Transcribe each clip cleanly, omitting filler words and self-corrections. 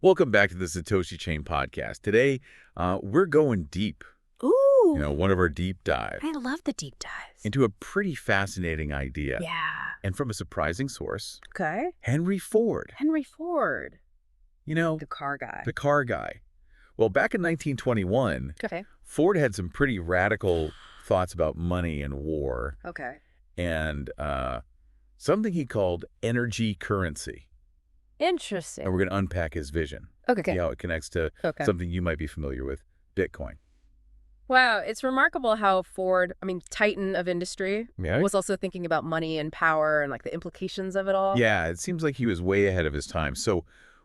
Welcome back to the Satoshi Chain podcast. Today, we're going deep, Ooh, one of our deep dives I love the deep dives. into a pretty fascinating idea. Yeah. And from a surprising source, Okay. Henry Ford. Henry Ford, You know, the car guy. the car guy. Well, back in 1921, Okay. Ford had some pretty radical thoughts about money and war Okay. and something he called energy currency. Interesting. And we're going to unpack his vision. Okay. See how it connects to Okay. something you might be familiar with, Bitcoin. Wow, it's remarkable how Ford, titan of industry, Yeah. was also thinking about money and power and like the implications of it all. Yeah, it seems like he was way ahead of his time. So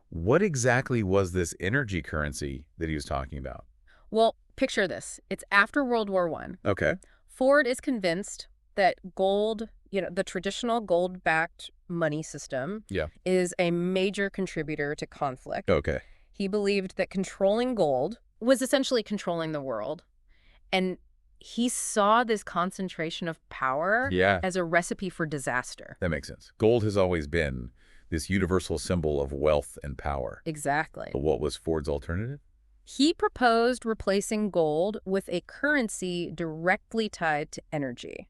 what exactly was this energy currency that he was talking about? Well, picture this. It's after World War I. Okay. Ford is convinced that gold, the traditional gold-backed money system Yeah. is a major contributor to conflict. Okay. He believed that controlling gold was essentially controlling the world. And he saw this concentration of power Yeah, as a recipe for disaster. that makes sense. Gold has always been this universal symbol of wealth and power. Exactly. But what was Ford's alternative? He proposed replacing gold with a currency directly tied to energy.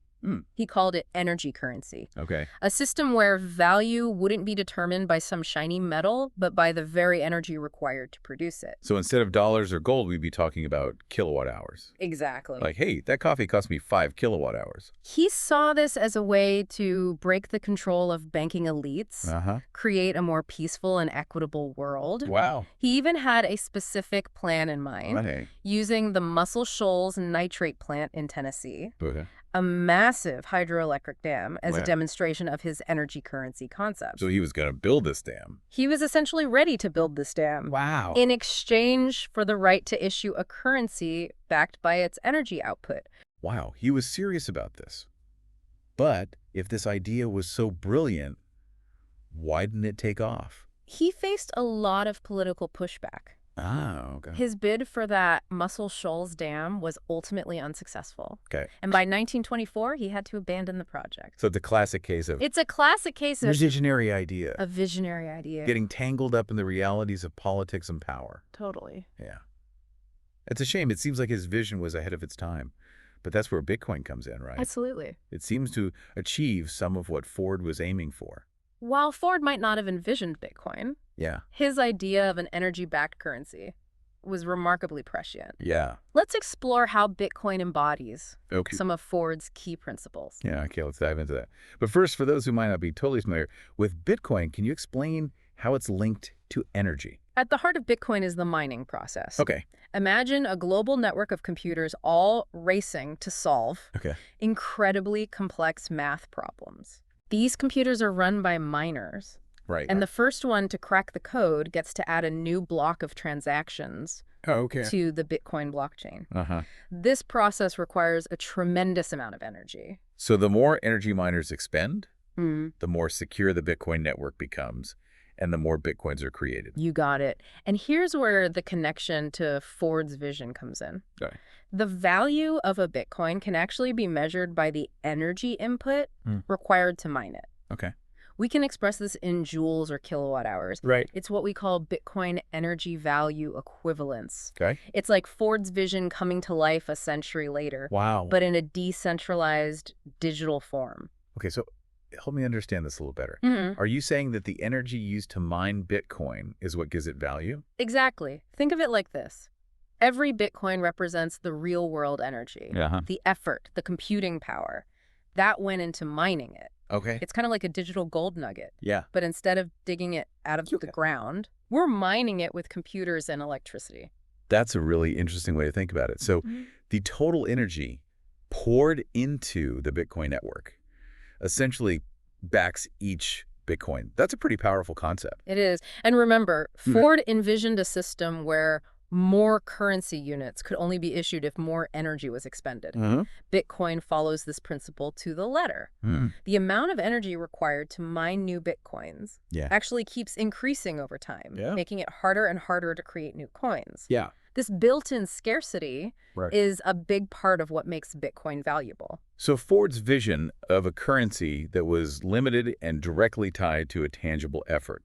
He called it energy currency. Okay. A system where value wouldn't be determined by some shiny metal, but by the very energy required to produce it. So instead of dollars or gold, we'd be talking about kilowatt hours. Exactly. Like, hey, that coffee cost me 5 kilowatt hours. He saw this as a way to break the control of banking elites, create a more peaceful and equitable world. Wow. He even had a specific plan in mind, Okay. using the Muscle Shoals nitrate plant in Tennessee, Okay. a massive hydroelectric dam, as Wow. a demonstration of his energy currency concept. So he was going to build this dam. He was essentially ready to build this dam. Wow. In exchange for the right to issue a currency backed by its energy output. Wow, he was serious about this. But if this idea was so brilliant, why didn't it take off? He faced a lot of political pushback. Ah, okay. His bid for that Muscle Shoals dam was ultimately unsuccessful. Okay. And by 1924, he had to abandon the project. So it's a classic case of It's a classic case of visionary idea. a visionary idea. Getting tangled up in the realities of politics and power. Totally. Yeah. It's a shame. It seems like his vision was ahead of its time. But that's where Bitcoin comes in, right? Absolutely. It seems to achieve some of what Ford was aiming for. While Ford might not have envisioned Bitcoin, Yeah. his idea of an energy-backed currency was remarkably prescient. Yeah. Let's explore how Bitcoin embodies Okay. some of Ford's key principles. Yeah, okay, let's dive into that. But first, for those who might not be totally familiar with Bitcoin, can you explain how it's linked to energy? At the heart of Bitcoin is the mining process. Okay. Imagine a global network of computers all racing to solve Okay. incredibly complex math problems. These computers are run by miners, Right. and the first one to crack the code gets to add a new block of transactions to the Bitcoin blockchain. This process requires a tremendous amount of energy. So the more energy miners expend, Mm, the more secure the Bitcoin network becomes, and the more Bitcoins are created. you got it. And here's where the connection to Ford's vision comes in. Okay. The value of a Bitcoin can actually be measured by the energy input Mm. required to mine it. Okay. We can express this in joules or kilowatt hours. Right. It's what we call Bitcoin energy value equivalence. Okay. It's like Ford's vision coming to life a century later, Wow. but in a decentralized digital form. Okay, so help me understand this a little better. Mhm. Are you saying that the energy used to mine Bitcoin is what gives it value? Exactly. Think of it like this. Every Bitcoin represents the real-world energy, the effort, the computing power. That went into mining it. Okay. It's kind of like a digital gold nugget. Yeah. But instead of digging it out of the ground, we're mining it with computers and electricity. That's a really interesting way to think about it. So the total energy poured into the Bitcoin network essentially backs each Bitcoin. That's a pretty powerful concept. It is. And remember, Ford envisioned a system where more currency units could only be issued if more energy was expended. Bitcoin follows this principle to the letter. The amount of energy required to mine new Bitcoins actually keeps increasing over time, making it harder and harder to create new coins. Yeah. This built-in scarcity is a big part of what makes Bitcoin valuable. So Ford's vision of a currency that was limited and directly tied to a tangible effort,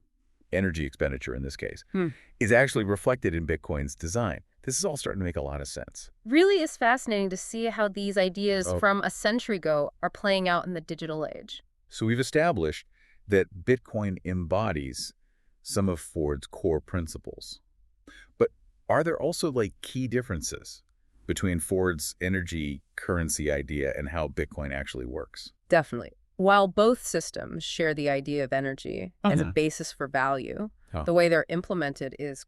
energy expenditure in this case, Hmm. is actually reflected in Bitcoin's design. This is all starting to make a lot of sense. Really is fascinating to see how these ideas Oh. from a century ago are playing out in the digital age. So we've established that Bitcoin embodies some of Ford's core principles. But are there also like key differences between Ford's energy currency idea and how Bitcoin actually works? Definitely. While both systems share the idea of energy as a basis for value, Huh. the way they're implemented is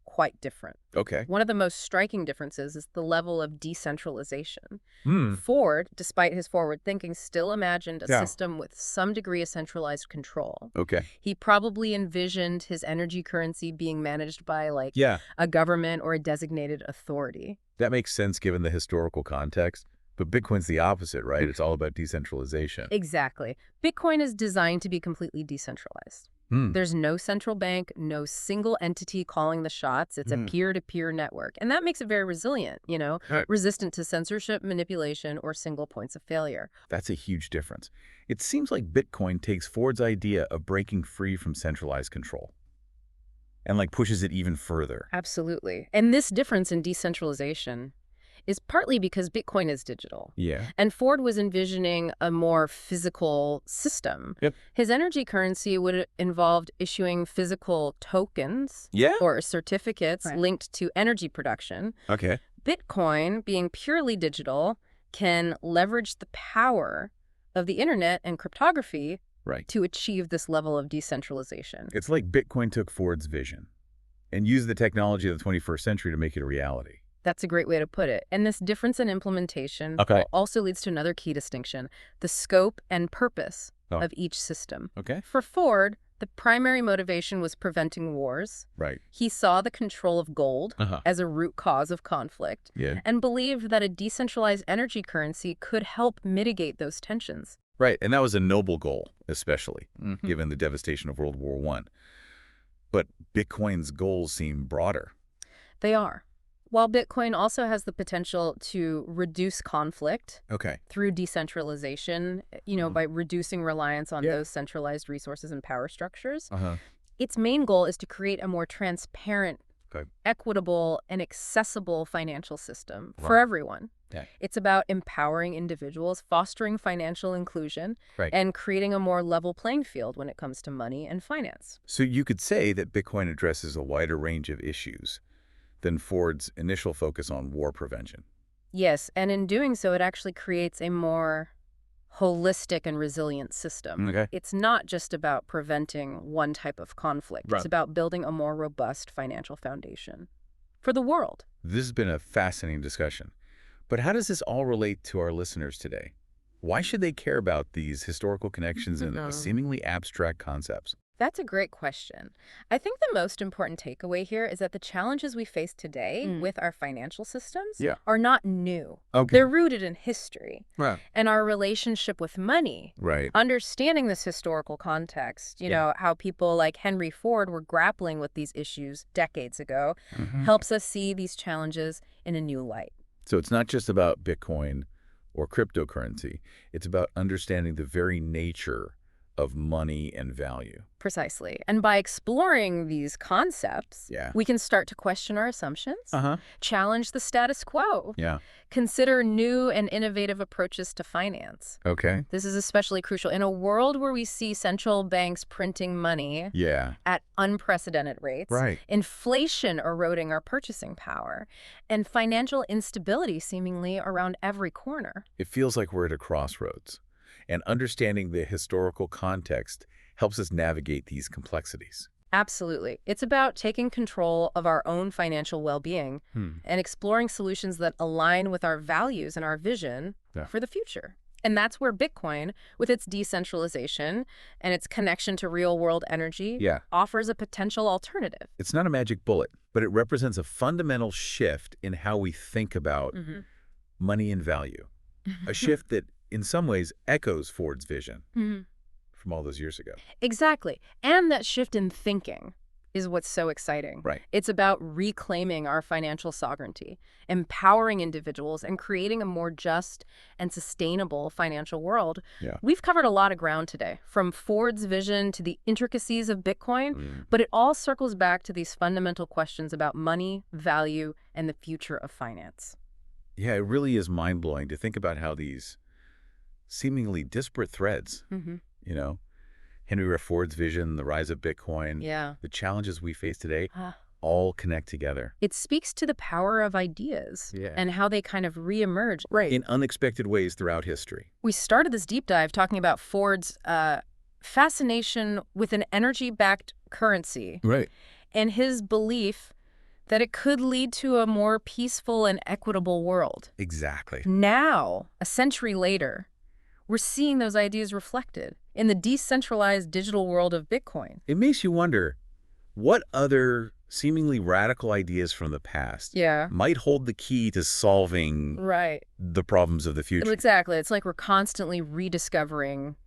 quite different. Okay. One of the most striking differences is the level of decentralization. Hmm. Ford, despite his forward thinking, still imagined a Yeah. system with some degree of centralized control. Okay. He probably envisioned his energy currency being managed by, like, Yeah, a government or a designated authority. that makes sense given the historical context. But Bitcoin's the opposite, right? It's all about decentralization. Exactly. Bitcoin is designed to be completely decentralized. Hmm. There's no central bank, no single entity calling the shots. It's a peer-to-peer network. And that makes it very resilient, Right. resistant to censorship, manipulation, or single points of failure. That's a huge difference. It seems like Bitcoin takes Ford's idea of breaking free from centralized control and like pushes it even further. Absolutely. And this difference in decentralization is partly because Bitcoin is digital. Yeah. And Ford was envisioning a more physical system. Yep. His energy currency would involve issuing physical tokens Yeah? or certificates Right. linked to energy production. Okay. Bitcoin, being purely digital, can leverage the power of the internet and cryptography Right. to achieve this level of decentralization. It's like Bitcoin took Ford's vision and used the technology of the 21st century to make it a reality. That's a great way to put it. And this difference in implementation Okay. also leads to another key distinction, the scope and purpose Oh. of each system. Okay. For Ford, the primary motivation was preventing wars. Right. He saw the control of gold Uh-huh. as a root cause of conflict Yeah. and believed that a decentralized energy currency could help mitigate those tensions. Right. And that was a noble goal, especially given the devastation of World War I. But Bitcoin's goals seem broader. They are. While Bitcoin also has the potential to reduce conflict Okay. through decentralization, by reducing reliance on Yeah. those centralized resources and power structures, Uh-huh. its main goal is to create a more transparent, Okay. equitable, and accessible financial system for Right. everyone. Yeah. It's about empowering individuals, fostering financial inclusion, Right. and creating a more level playing field when it comes to money and finance. So you could say that Bitcoin addresses a wider range of issues than Ford's initial focus on war prevention. Yes, and in doing so, it actually creates a more holistic and resilient system. Okay. It's not just about preventing one type of conflict. Right. It's about building a more robust financial foundation for the world. This has been a fascinating discussion. But how does this all relate to our listeners today? Why should they care about these historical connections and seemingly abstract concepts? That's a great question. I think the most important takeaway here is that the challenges we face today with our financial systems Yeah. are not new. Okay. They're rooted in history Right. and our relationship with money. Right. Understanding this historical context, how people like Henry Ford were grappling with these issues decades ago, helps us see these challenges in a new light. So it's not just about Bitcoin or cryptocurrency. It's about understanding the very nature of money and value. Precisely. And by exploring these concepts, Yeah. we can start to question our assumptions, challenge the status quo, Yeah. consider new and innovative approaches to finance. Okay. This is especially crucial in a world where we see central banks printing money Yeah. at unprecedented rates, Right. inflation eroding our purchasing power, and financial instability seemingly around every corner. It feels like we're at a crossroads. And understanding the historical context helps us navigate these complexities. Absolutely. It's about taking control of our own financial well-being and exploring solutions that align with our values and our vision for the future. And that's where Bitcoin, with its decentralization and its connection to real-world energy, offers a potential alternative. It's not a magic bullet, but it represents a fundamental shift in how we think about money and value. A shift that, in some ways, echoes Ford's vision from all those years ago. Exactly. And that shift in thinking is what's so exciting. Right. It's about reclaiming our financial sovereignty, empowering individuals, and creating a more just and sustainable financial world. Yeah. We've covered a lot of ground today, from Ford's vision to the intricacies of Bitcoin, but it all circles back to these fundamental questions about money, value, and the future of finance. Yeah, it really is mind-blowing to think about how these seemingly disparate threads, you know, Henry Ford's vision, the rise of Bitcoin, the challenges we face today, all connect together. It speaks to the power of ideas and how they kind of reemerge. In unexpected ways throughout history. We started this deep dive talking about Ford's fascination with an energy-backed currency. Right. And his belief that it could lead to a more peaceful and equitable world. Exactly. Now, a century later, we're seeing those ideas reflected in the decentralized digital world of Bitcoin. It makes you wonder, what other seemingly radical ideas from the past might hold the key to solving the problems of the future? Exactly. It's like we're constantly rediscovering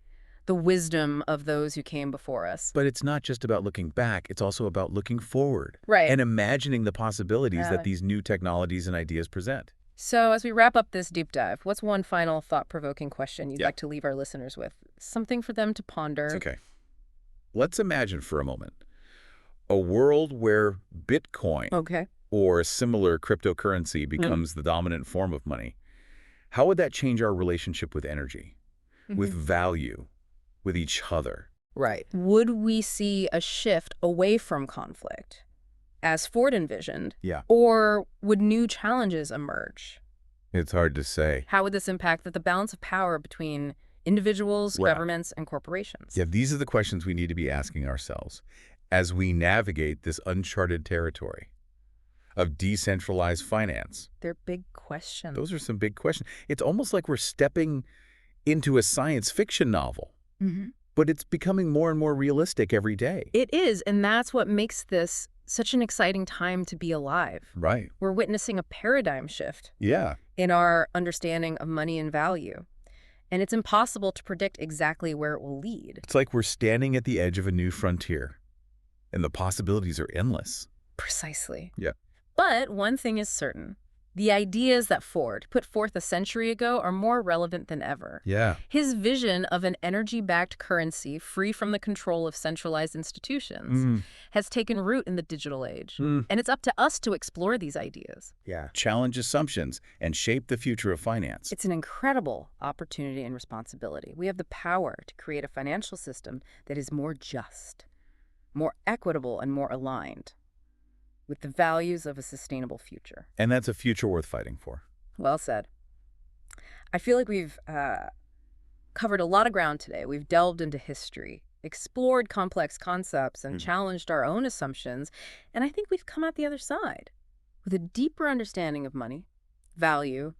the wisdom of those who came before us. But it's not just about looking back, it's also about looking forward. Right. And imagining the possibilities that these new technologies and ideas present. So as we wrap up this deep dive, what's one final thought-provoking question you'd like to leave our listeners with? Something for them to ponder. Okay. Let's imagine for a moment a world where Bitcoin or a similar cryptocurrency becomes the dominant form of money. How would that change our relationship with energy, with value, with each other? Right. Would we see a shift away from conflict, as Ford envisioned? Or would new challenges emerge? It's hard to say. How would this impact the balance of power between individuals, governments, and corporations? Yeah, these are the questions we need to be asking ourselves as we navigate this uncharted territory of decentralized finance. They're big questions. Those are some big questions. It's almost like we're stepping into a science fiction novel, but it's becoming more and more realistic every day. It is, and that's what makes this such an exciting time to be alive. Right. We're witnessing a paradigm shift in our understanding of money and value. And it's impossible to predict exactly where it will lead. It's like we're standing at the edge of a new frontier, and the possibilities are endless. Precisely. Yeah. But one thing is certain. The ideas that Ford put forth a century ago are more relevant than ever. Yeah. His vision of an energy-backed currency free from the control of centralized institutions has taken root in the digital age. And it's up to us to explore these ideas. Yeah. Challenge assumptions and shape the future of finance. It's an incredible opportunity and responsibility. We have the power to create a financial system that is more just, more equitable, and more aligned with the values of a sustainable future. And that's a future worth fighting for. Well said. I feel like we've covered a lot of ground today. We've delved into history, explored complex concepts, and challenged our own assumptions. And I think we've come out the other side with a deeper understanding of money, value,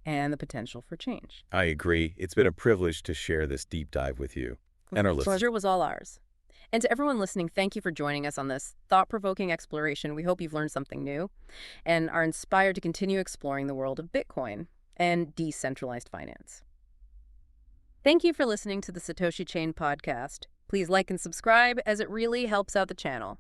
and the potential for change. I agree. It's been a privilege to share this deep dive with you and our listeners. The pleasure was all ours. And to everyone listening, thank you for joining us on this thought-provoking exploration. We hope you've learned something new and are inspired to continue exploring the world of Bitcoin and decentralized finance. Thank you for listening to the Satoshi Chain podcast. Please like and subscribe, as it really helps out the channel.